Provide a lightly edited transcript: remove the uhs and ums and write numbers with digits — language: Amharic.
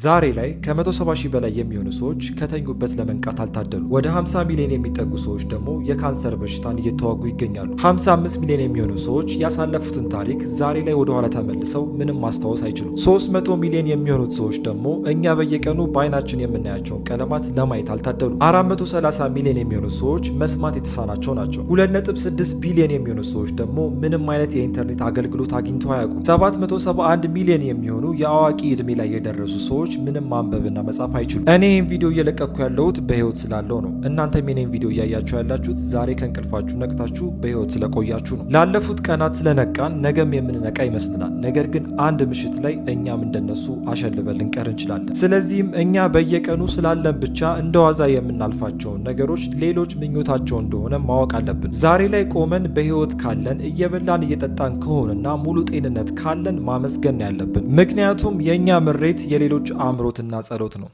ዛሬ ላይ ከ170 ሺህ በላይ የሚሆኑ ሰዎች ከተኙበት ለመንቃት አልታደሉ። ወደ 50 ሚሊዮን የሚጠጉ ሰዎች ደግሞ የካንሰር በሽታን እየተዋጉ ይገኛሉ። 55 ሚሊዮን የሚሆኑ ሰዎች ያሳለፉትን ታሪክ ዛሬ ላይ ወደ ኋላ ተመልሰው ምንም ማስታወስ አይችሉም። 300 ሚሊዮን የሚሆኑት ሰዎች ደግሞ እኛ በየቀኑ በአይናችን የምናያቸውን ቀለማት ለማየት አልታደሉ። 430 ሚሊዮን የሚሆኑ ሰዎች መስማት የተሳናቸው ናቸው። 2.6 ቢሊዮን የሚሆኑ ሰዎች ደግሞ ምንም አይነት የኢንተርኔት አገልግሎት አግኝተው አያውቁም። 771 ሚሊዮን የሚሆኑ የአዋቂ ዕድሜ ላይ የደረሱ ሰዎች ምንም ማንበብና መጻፍ አይችሉም። እኔ ይህን ቪዲዮ እየለቀኩ ያለሁት በህይወት ስላለው ነው። እናንተም የኔን ቪዲዮ እያያችሁ ያላችሁት ዛሬ ከእንቅልፋችሁ ነቅታችሁ በህይወት ስለቆያችሁ ነው። ላለፉት ቀናት ስለነቃን ነገም የምንነቃ ይመስልናል። ነገር ግን አንድ ምሽት ላይ እኛም እንደነሱ አሸልበን ልንቀር እንችላለን። ስለዚህም እኛ በየቀኑ ስላለን ብቻ እንደዋዛ የምናልፋቸውን ነገሮች ሌሎች ምኞታቸው እንደሆነ ማወቅ አለብን። ዛሬ ላይ ቆመን በህይወት ካለን እየበላን እየጠጣን ከሆነና ሙሉ ጤንነት ካለን ማመስገን ያለብን። ምክንያቱም የእኛ ምሬት የሌሎች አምሮትና ጸሎት ነው።